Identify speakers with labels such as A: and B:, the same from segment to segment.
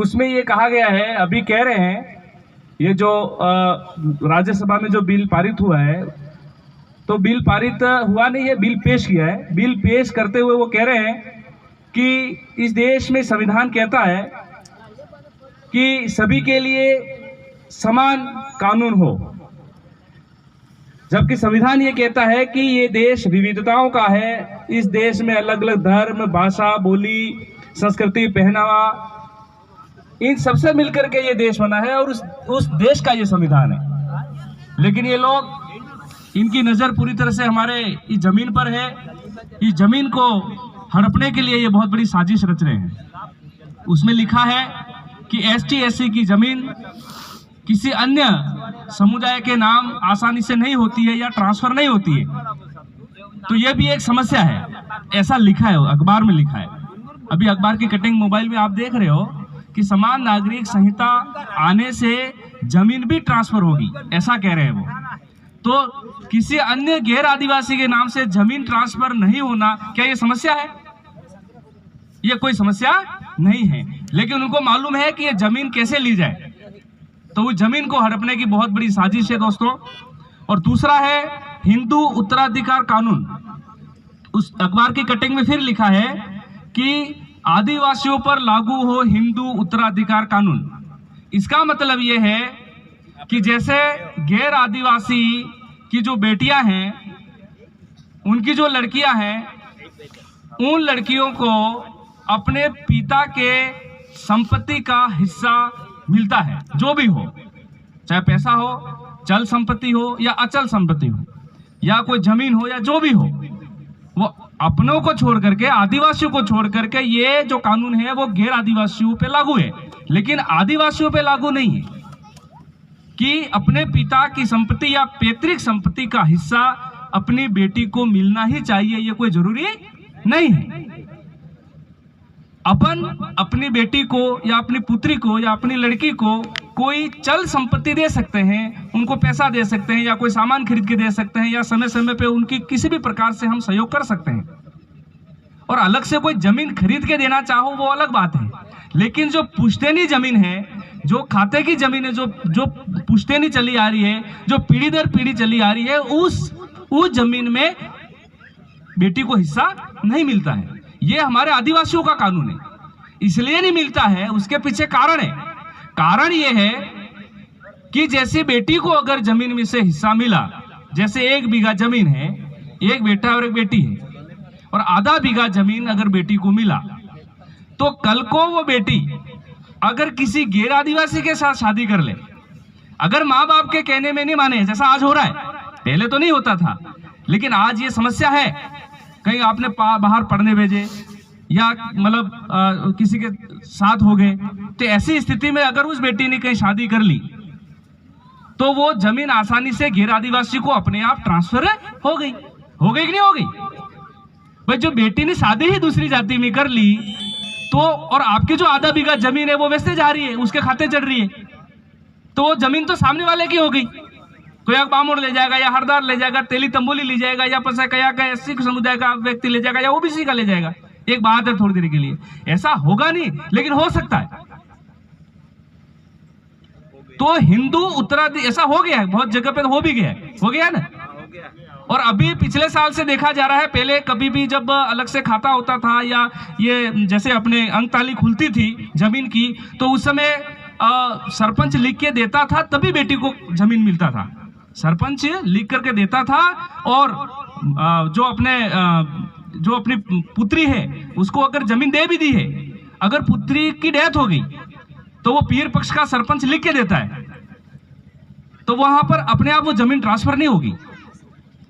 A: उसमें ये कहा गया है, अभी कह रहे हैं ये जो राज्यसभा में जो बिल पारित हुआ है, तो बिल पारित हुआ नहीं है, बिल पेश किया है। बिल पेश करते हुए वो कह रहे हैं कि इस देश में संविधान कहता है कि सभी के लिए समान कानून हो, जबकि संविधान ये कहता है कि ये देश विविधताओं का है। इस देश में अलग अलग धर्म, भाषा, बोली, संस्कृति, पहनावा, इन सबसे मिलकर के ये देश बना है और उस देश का ये संविधान है। लेकिन ये लोग, इनकी नजर पूरी तरह से हमारे इस जमीन पर है। इस जमीन को हड़पने के लिए ये बहुत बड़ी साजिश रच रहे हैं। उसमें लिखा है कि एसटी एससी की जमीन किसी अन्य समुदाय के नाम आसानी से नहीं होती है या ट्रांसफर नहीं होती है, तो ये भी एक समस्या है। ऐसा लिखा है, अखबार में लिखा है। अभी अखबार की कटिंग मोबाइल में आप देख रहे हो कि समान नागरिक संहिता आने से जमीन भी ट्रांसफर होगी, ऐसा कह रहे हैं वो। तो किसी अन्य गैर आदिवासी के नाम से जमीन ट्रांसफर नहीं होना, क्या ये समस्या है? ये कोई समस्या नहीं है, लेकिन उनको मालूम है कि ये जमीन कैसे ली जाए, तो उस जमीन को हड़पने की बहुत बड़ी साजिश है दोस्तों। और दूसरा है हिंदू उत्तराधिकार कानून। उस अखबार की कटिंग में फिर लिखा है कि आदिवासियों पर लागू हो हिंदू उत्तराधिकार कानून। इसका मतलब यह है कि जैसे गैर आदिवासी की जो बेटियां हैं, उनकी जो लड़कियां हैं, उन लड़कियों को अपने पिता के संपत्ति का हिस्सा मिलता है, जो भी हो, चाहे पैसा हो, चल संपत्ति हो या अचल संपत्ति हो, या कोई जमीन हो या जो भी हो, वो अपनों को छोड़ करके, आदिवासियों को छोड़ करके ये जो कानून है वो गैर आदिवासियों पे लागू है, लेकिन आदिवासियों पे लागू नहीं है कि अपने पिता की संपत्ति या पैतृक संपत्ति का हिस्सा अपनी बेटी को मिलना ही चाहिए, ये कोई जरूरी नहीं है। अपन अपनी बेटी को या अपनी पुत्री को या अपनी लड़की को कोई चल संपत्ति दे सकते हैं, उनको पैसा दे सकते हैं या कोई सामान खरीद के दे सकते हैं, या समय समय पे उनकी किसी भी प्रकार से हम सहयोग कर सकते हैं। और अलग से कोई जमीन खरीद के देना चाहो वो अलग बात है, लेकिन जो पुश्तैनी जमीन है, जो खाते की जमीन है, जो पुश्तैनी चली आ रही है, जो पीढ़ी दर पीढ़ी चली आ रही है, उस जमीन में बेटी को हिस्सा नहीं मिलता है। ये हमारे आदिवासियों का कानून है, इसलिए नहीं मिलता है। उसके पीछे कारण है। कारण ये है कि जैसे बेटी को अगर जमीन में से हिस्सा मिला, जैसे 1 बीघा जमीन है, एक बेटा और एक बेटी है, और आधा बीघा जमीन अगर बेटी को मिला, तो कल को वो बेटी अगर किसी गैर आदिवासी के साथ शादी कर ले, अगर माँ बाप के कहने में नहीं माने, जैसा आज हो रहा है, पहले तो नहीं होता था, लेकिन आज ये समस्या है। कहीं आपने बाहर पढ़ने भेजे या मतलब किसी के साथ हो गए, तो ऐसी स्थिति में अगर उस बेटी ने कहीं शादी कर ली, तो वो जमीन आसानी से गैर आदिवासी को अपने आप ट्रांसफर हो गई कि नहीं हो गई? भाई जो बेटी ने शादी ही दूसरी जाति में कर ली, तो और आपकी जो आधा बीघा जमीन है वो वैसे जा रही है, उसके खाते चढ़ रही है, तो वो जमीन तो सामने वाले की हो गई। कोई बामोड़ ले जाएगा या हरदार ले जाएगा, तेली तंबोली ले जाएगा, या पसा कया का एससी समुदाय का व्यक्ति ले जाएगा, या ओबीसी का ले जाएगा। एक बात है थोड़ी देर के लिए, ऐसा होगा नहीं, लेकिन हो सकता है। तो हिंदू उत्तराधिकार ऐसा हो गया है, बहुत जगह पे तो हो भी गया है, हो गया ना। और अभी पिछले साल से देखा जा रहा है, पहले कभी भी जब अलग से खाता होता था या ये जैसे अपने अंकताली खुलती थी जमीन की, तो उस समय सरपंच लिख के देता था, तभी बेटी को जमीन मिलता था। सरपंच लिख करके देता था, और जो अपनी पुत्री है उसको अगर जमीन दे भी दी है, अगर पुत्री की डेथ हो गई तो वो पीर पक्ष का सरपंच लिख के देता है, तो वहां पर अपने आप वो जमीन ट्रांसफर नहीं होगी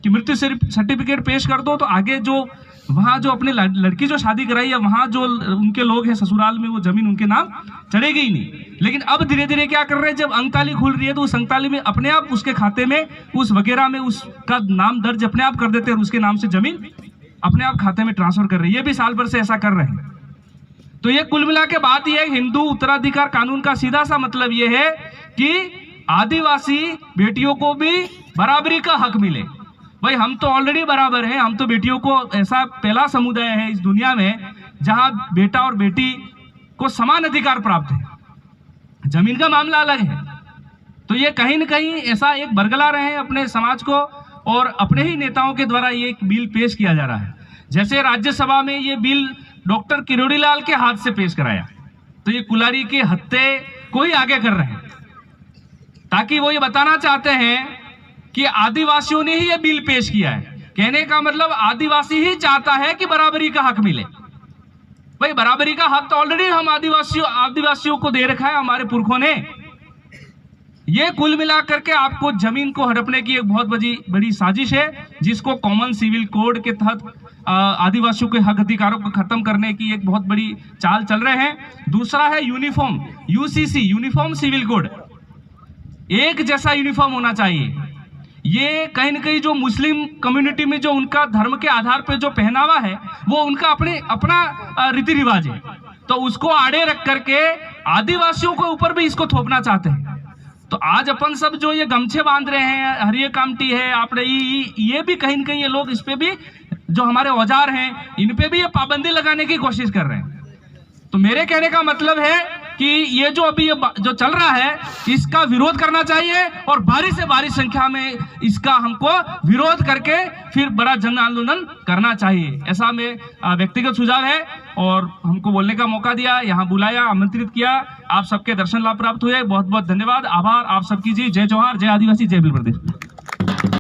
A: कि मृत्यु सर्टिफिकेट पेश कर दो, तो आगे जो वहां जो अपनी लड़की जो शादी कराई है, वहां जो उनके लोग हैं ससुराल में, वो जमीन उनके नाम चढ़ेगी ही नहीं। लेकिन अब धीरे धीरे क्या कर रहे हैं, जब अंकताली खुल रही है, तो उस अंकताली में अपने आप उसके खाते में, उस वगैरह में उसका नाम दर्ज अपने आप कर देते हैं, और उसके नाम से जमीन अपने आप खाते में ट्रांसफर कर रही है। ये भी साल भर से ऐसा कर रहे हैं। तो ये कुल मिला के बात ये है, हिंदू उत्तराधिकार कानून का सीधा सा मतलब ये है कि आदिवासी बेटियों को भी बराबरी का हक मिले। भाई हम तो ऑलरेडी बराबर हैं, हम तो बेटियों को, ऐसा पहला समुदाय है इस दुनिया में जहां बेटा और बेटी को समान अधिकार प्राप्त है। जमीन का मामला अलग है। तो ये कहीं न कहीं ऐसा एक बरगला रहे हैं अपने समाज को, और अपने ही नेताओं के द्वारा ये एक बिल पेश किया जा रहा है। जैसे राज्यसभा में ये बिल डॉक्टर किरोड़ी लाल के हाथ से पेश कराया, तो ये कुल्हाड़ी के हत्थे को ही आगे कर रहे हैं, ताकि वो ये बताना चाहते हैं कि आदिवासियों ने ही ये बिल पेश किया है। कहने का मतलब आदिवासी ही चाहता है कि बराबरी का हक मिले। भाई बराबरी का हक तो ऑलरेडी हम आदिवासियों को दे रखा है हमारे पुरखों ने। ये कुल मिलाकर के आपको जमीन को हड़पने की एक बहुत बड़ी साजिश है, जिसको कॉमन सिविल कोड के तहत आदिवासियों के हक अधिकारों को खत्म करने की एक बहुत बड़ी चाल चल रहे हैं। दूसरा है uniform, UCC, uniform civil code, एक जैसा यूनिफॉर्म होना चाहिए। ये कहीं न कहीं जो मुस्लिम कम्युनिटी में जो उनका धर्म के आधार पर जो पहनावा है, वो उनका अपना रीति रिवाज है, तो उसको आड़े रख करके आदिवासियों के ऊपर भी इसको थोपना चाहते हैं। तो आज अपन सब जो ये गमछे बांध रहे हैं, हरिये कामटी है, आपने ये भी कहीं न कहीं ये लोग इस पे भी जो हमारे औजार हैं, इन पे भी ये पाबंदी लगाने की कोशिश कर रहे हैं। तो मेरे कहने का मतलब है कि ये जो अभी ये जो चल रहा है, इसका विरोध करना चाहिए, और भारी से भारी संख्या में इसका हमको विरोध करके फिर बड़ा जन आंदोलन करना चाहिए, ऐसा में व्यक्तिगत सुझाव है। और हमको बोलने का मौका दिया, यहाँ बुलाया, आमंत्रित किया, आप सबके दर्शन लाभ प्राप्त हुए, बहुत बहुत धन्यवाद, आभार आप सबकी जी। जय जवाहर, जय आदिवासी, जय भील प्रदेश।